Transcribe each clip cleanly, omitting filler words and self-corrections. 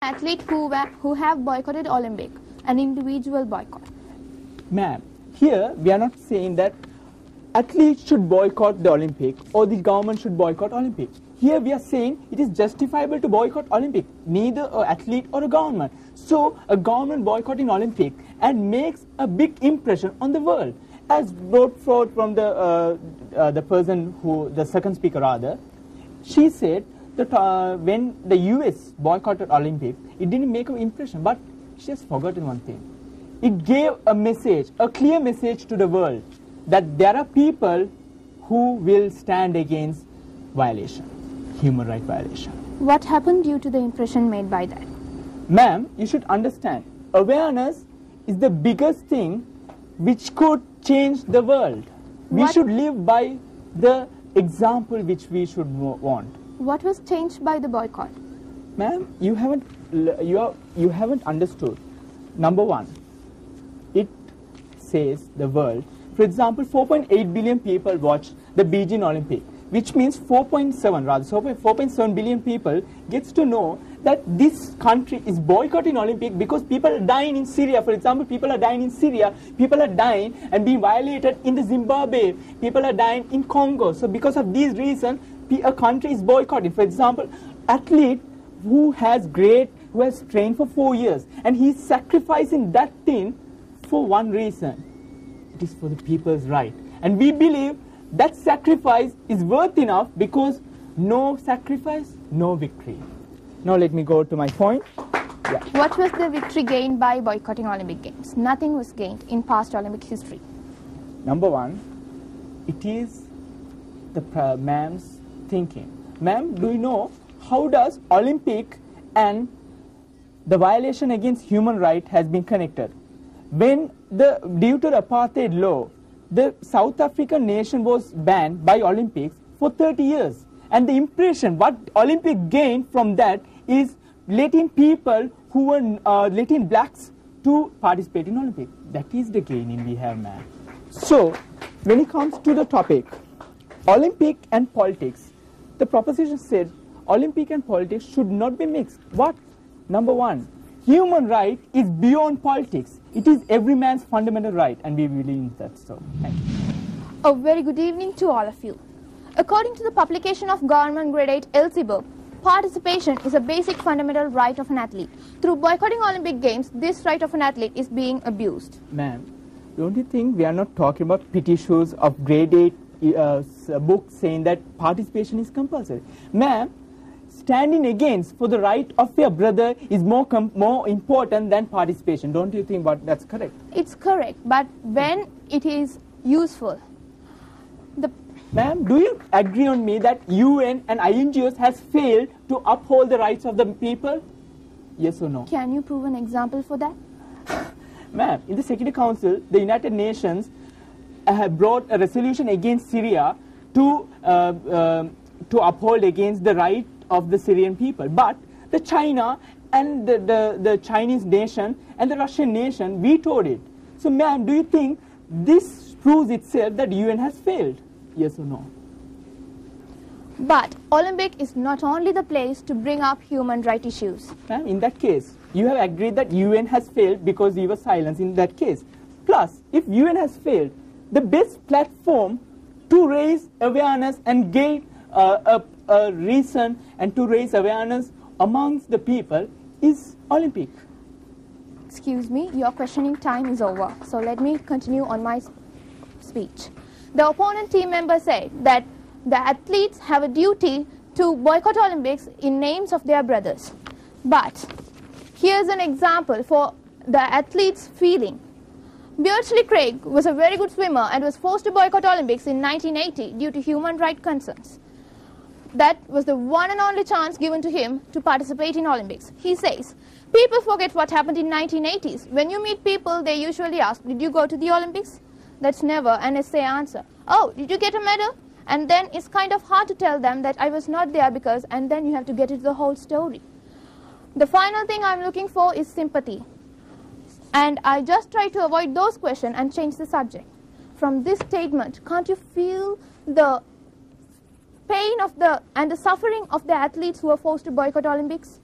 Athlete who have boycotted Olympic, an individual boycott. Ma'am, here we are not saying that athletes should boycott the Olympic or the government should boycott Olympic. Here we are saying it is justifiable to boycott Olympic, neither an athlete or a government. So a government boycotting Olympic and makes a big impression on the world. As brought forth from the person who, the second speaker rather, she said that when the US boycotted Olympic, it didn't make an impression, but she has forgotten one thing. It gave a message, a clear message to the world that there are people who will stand against violation, human rights violation. What happened due to the impression made by that? Ma'am, you should understand, awareness is the biggest thing which could change the world. We should live by the example which we should want. What was changed by the boycott? Ma'am, you haven't understood. Number one, it says the world. For example, 4.8 billion people watch the Beijing Olympic, which means 4.7 billion people gets to know that this country is boycotting Olympic because people are dying in Syria. For example, people are dying in Syria, people are dying and being violated in the Zimbabwe, people are dying in Congo. So because of these reasons, a country is boycotting. For example, athlete who has trained for 4 years and he's sacrificing that thing for one reason. It is for the people's right. And we believe that sacrifice is worth enough because no sacrifice, no victory. Now let me go to my point. Yeah. What was the victory gained by boycotting Olympic Games? Nothing was gained in past Olympic history. Number one, it is the ma'am's thinking. Ma'am, do you know how does Olympic and the violation against human rights has been connected? When due to the apartheid law, the South African nation was banned by Olympics for 30 years. And the impression what Olympic gained from that is letting people who were letting blacks to participate in Olympic. That is the gaining we have, man. So when it comes to the topic, Olympic and politics, the proposition said Olympic and politics should not be mixed. What? Number one, human right is beyond politics. It is every man's fundamental right, and we believe in that. So, thank you. A very good evening to all of you. According to the publication of Government Grade 8 LC participation is a basic fundamental right of an athlete. Through boycotting Olympic Games, this right of an athlete is being abused. Ma'am, don't you think we are not talking about petty shoes of Grade 8 book saying that participation is compulsory? Ma'am, standing against for the right of your brother is more important than participation. Don't you think that's correct? It's correct, but when it is useful. Ma'am, do you agree on me that UN and INGOs has failed to uphold the rights of the people? Yes or no? Can you prove an example for that? Ma'am, in the Security Council, the United Nations have brought a resolution against Syria to uphold against the right of the Syrian people. But the China and the Chinese nation and the Russian nation vetoed it. So ma'am, do you think this proves itself that UN has failed? Yes or no? But Olympic is not only the place to bring up human rights issues. Ma'am, in that case, you have agreed that UN has failed because you were silent in that case. Plus, if UN has failed, the best platform to raise awareness and gain a reason and to raise awareness amongst the people is Olympic. Excuse me, your questioning time is over. So let me continue on my speech. The opponent team member said that the athletes have a duty to boycott Olympics in names of their brothers. But here's an example for the athletes' feeling. Beardsley Craig was a very good swimmer and was forced to boycott Olympics in 1980 due to human rights concerns. That was the one and only chance given to him to participate in Olympics. He says, people forget what happened in 1980s. When you meet people, they usually ask, did you go to the Olympics? That's never an essay answer. Oh, did you get a medal? And then it's kind of hard to tell them that I was not there because, and then you have to get into the whole story. The final thing I'm looking for is sympathy. And I just try to avoid those questions and change the subject. From this statement, can't you feel the pain of and the suffering of the athletes who are forced to boycott Olympics?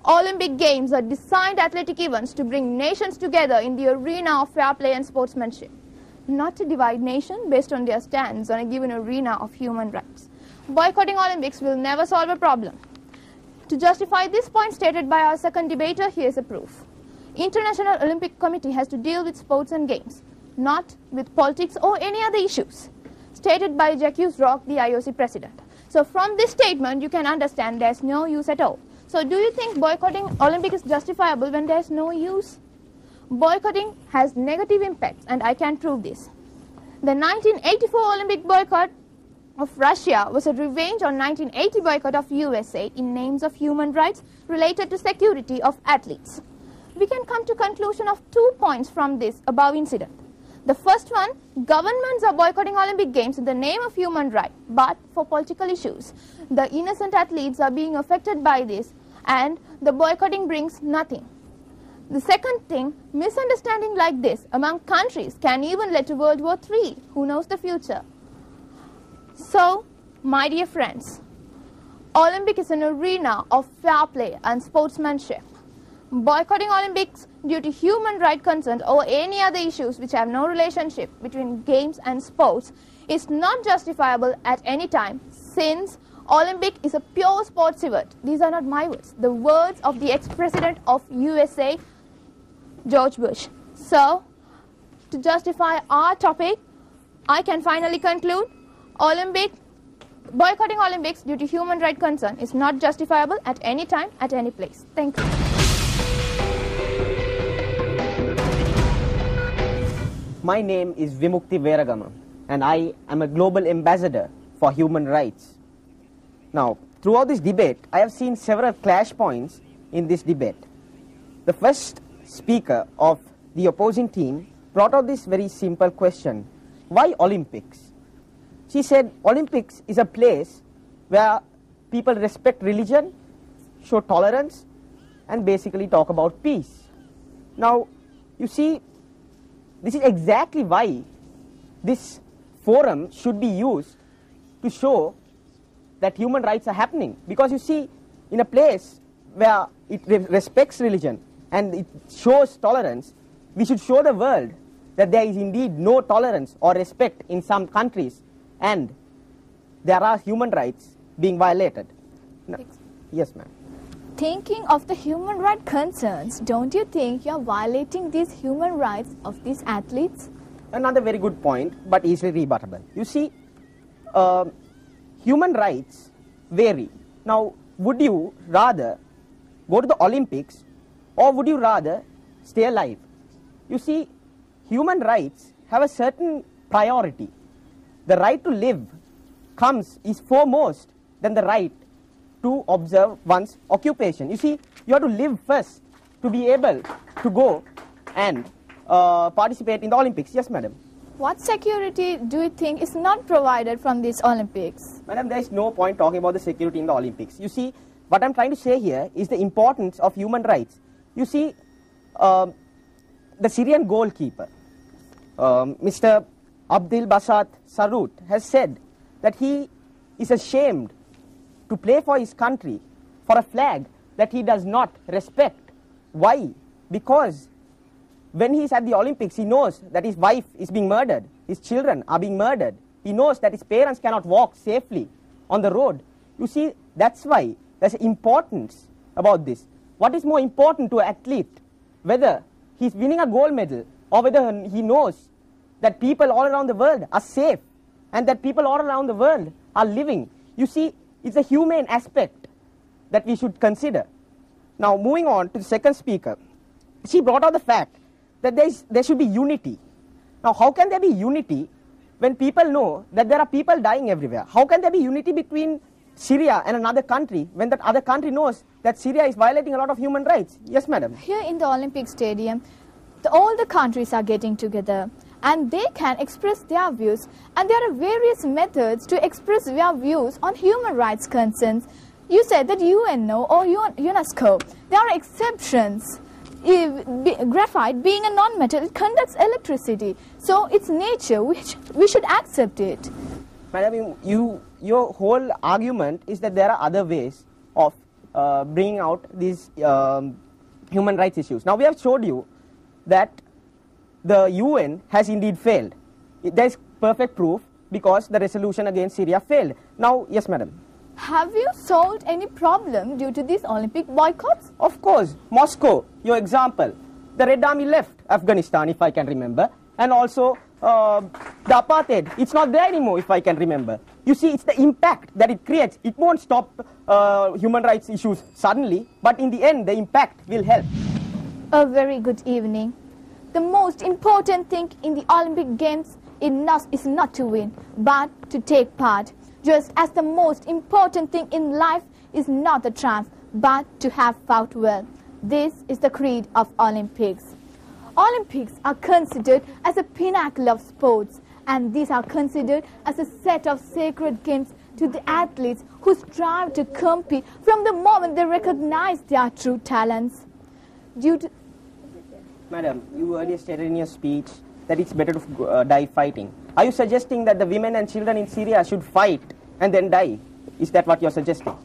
Olympic Games are designed athletic events to bring nations together in the arena of fair play and sportsmanship, not to divide nations based on their stands on a given arena of human rights. Boycotting Olympics will never solve a problem. To justify this point stated by our second debater, here is a proof. International Olympic Committee has to deal with sports and games, not with politics or any other issues, stated by Jacques Roch, the IOC president. So from this statement, you can understand there's no use at all. So do you think boycotting Olympics is justifiable when there's no use? Boycotting has negative impacts, and I can prove this. The 1984 Olympic boycott of Russia was a revenge on 1980 boycott of USA in names of human rights related to security of athletes. We can come to conclusion of 2 points from this above incident. The first one, governments are boycotting Olympic Games in the name of human rights, but for political issues. The innocent athletes are being affected by this, and the boycotting brings nothing. The second thing, misunderstanding like this among countries can even lead to World War III. Who knows the future? So, my dear friends, Olympic is an arena of fair play and sportsmanship. Boycotting Olympics due to human rights concerns or any other issues which have no relationship between games and sports is not justifiable at any time, since Olympic is a pure sports event. These are not my words, the words of the ex-president of USA, George Bush. So, to justify our topic, I can finally conclude, boycotting Olympics due to human rights concern is not justifiable at any time, at any place. Thank you. My name is Vimukti Veragama, and I am a global ambassador for human rights. Now, throughout this debate, I have seen several clash points in this debate. The first speaker of the opposing team brought out this very simple question: why Olympics? She said Olympics is a place where people respect religion, show tolerance, and basically talk about peace. Now, you see, this is exactly why this forum should be used to show that human rights are happening. Because you see, in a place where it respects religion and it shows tolerance, we should show the world that there is indeed no tolerance or respect in some countries, and there are human rights being violated. No. Yes, ma'am. Thinking of the human rights concerns, don't you think you're violating these human rights of these athletes? Another very good point, but easily rebuttable. You see, human rights vary. Now, would you rather go to the Olympics, or would you rather stay alive? You see, human rights have a certain priority. The right to live is foremost than the right to observe one's occupation. You see, you have to live first to be able to go and participate in the Olympics. Yes, madam. What security do you think is not provided from these Olympics? Madam, there is no point talking about the security in the Olympics. You see, what I'm trying to say here is the importance of human rights. You see, the Syrian goalkeeper, Mr. Abdel Basat Sarut, has said that he is ashamed to play for his country for a flag that he does not respect. Why? Because when he is at the Olympics, he knows that his wife is being murdered, his children are being murdered. He knows that his parents cannot walk safely on the road. You see, that's why there's importance about this. What is more important to an athlete, whether he's winning a gold medal or whether he knows that people all around the world are safe and that people all around the world are living? You see, it's a humane aspect that we should consider. Now, moving on to the second speaker, she brought out the fact that there should be unity. Now, how can there be unity when people know that there are people dying everywhere? How can there be unity between Syria and another country when that other country knows that Syria is violating a lot of human rights? Yes, madam. Here in the Olympic Stadium, all the countries are getting together and they can express their views, and there are various methods to express their views on human rights concerns. You said that UNO or UNESCO, there are exceptions. Graphite being a non-metal, it conducts electricity, so it's nature, which we should accept it. Madam, your whole argument is that there are other ways of bringing out these human rights issues. Now we have showed you that the UN has indeed failed. There is perfect proof because the resolution against Syria failed. Now, yes, madam. Have you solved any problem due to these Olympic boycotts? Of course, Moscow, your example. The Red Army left Afghanistan, if I can remember, and also the apartheid. It's not there anymore, if I can remember. You see, it's the impact that it creates. It won't stop human rights issues suddenly, but in the end, the impact will help. A very good evening. The most important thing in the Olympic Games is not to win, but to take part. Just as the most important thing in life is not the triumph, but to have fought well. This is the creed of Olympics. Olympics are considered as a pinnacle of sports, and these are considered as a set of sacred games to the athletes who strive to compete from the moment they recognize their true talents. Madam, you earlier stated in your speech that it's better to die fighting. Are you suggesting that the women and children in Syria should fight and then die? Is that what you're suggesting?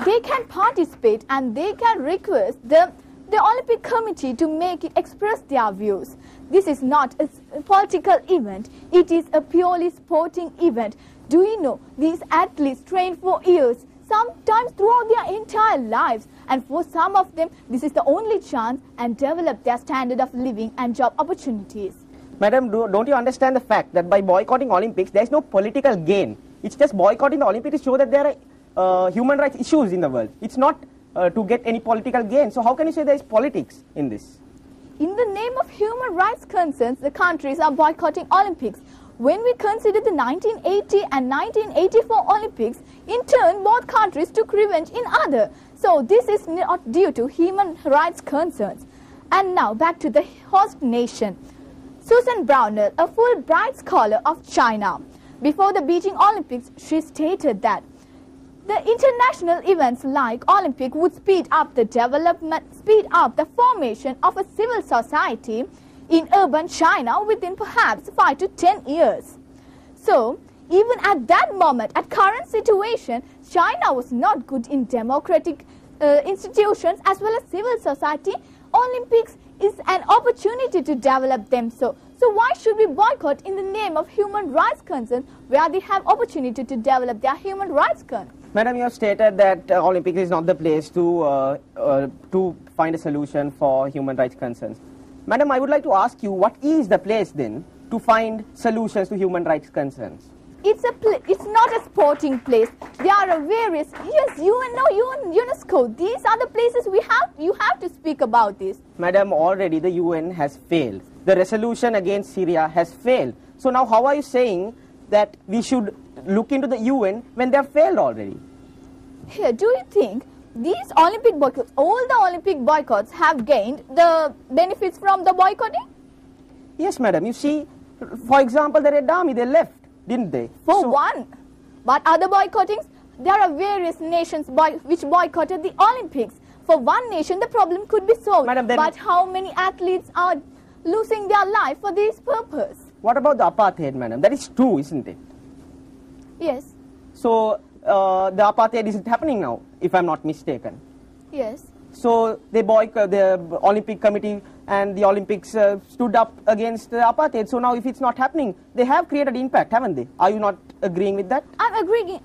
They can participate and they can request the Olympic Committee to make it express their views. This is not a political event. It is a purely sporting event. Do you know, these athletes train for years, sometimes throughout their entire lives, and for some of them, this is the only chance and develop their standard of living and job opportunities. Madam, don't you understand the fact that by boycotting Olympics, there is no political gain? It's just boycotting the Olympics to show that there are human rights issues in the world. It's not to get any political gain. So how can you say there is politics in this? In the name of human rights concerns, the countries are boycotting Olympics. When we consider the 1980 and 1984 Olympics, in turn, both countries took revenge in other. So this is not due to human rights concerns. And now back to the host nation. Susan Brownell, a Fulbright scholar of China. Before the Beijing Olympics, she stated that the international events like Olympic would speed up the formation of a civil society in urban China within perhaps 5 to 10 years. So, even at that moment, at current situation, China was not good in democratic institutions as well as civil society. Olympics is an opportunity to develop them. So why should we boycott in the name of human rights concerns where they have opportunity to develop their human rights concerns? Madam, you have stated that Olympics is not the place to find a solution for human rights concerns. Madam, I would like to ask you, what is the place then to find solutions to human rights concerns? It's not a sporting place. There are various, yes, UNESCO. These are the places you have to speak about this. Madam, already the UN has failed. The resolution against Syria has failed. So now how are you saying that we should look into the UN when they have failed already? Here, do you think these Olympic boycotts, all the Olympic boycotts have gained the benefits from the boycotting? Yes, madam. You see, for example, the Red Army, they left, didn't they? For one. But other boycottings, there are various nations which boycotted the Olympics. For one nation, the problem could be solved. Madam, but how many athletes are losing their life for this purpose? What about the apartheid, madam? That is true, isn't it? Yes. So, the apartheid isn't happening now, if I'm not mistaken. Yes. So, they boycott the Olympic Committee and the Olympics stood up against the apartheid. So now if it's not happening, they have created impact, haven't they? Are you not agreeing with that? I'm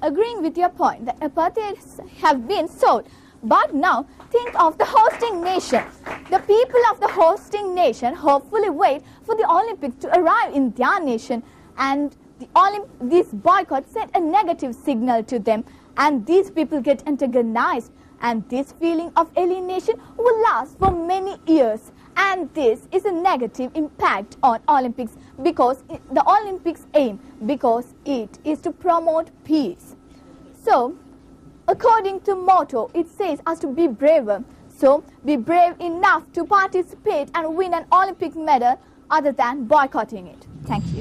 agreeing with your point. The apartheid have been solved. But now, think of the hosting nation. The people of the hosting nation hopefully wait for the Olympics to arrive in their nation, and this boycott sent a negative signal to them, and these people get antagonized, and this feeling of alienation will last for many years. And this is a negative impact on Olympics, because the Olympics aim, because it is to promote peace. So, according to motto, it says us to be braver. So, be brave enough to participate and win an Olympic medal other than boycotting it. Thank you.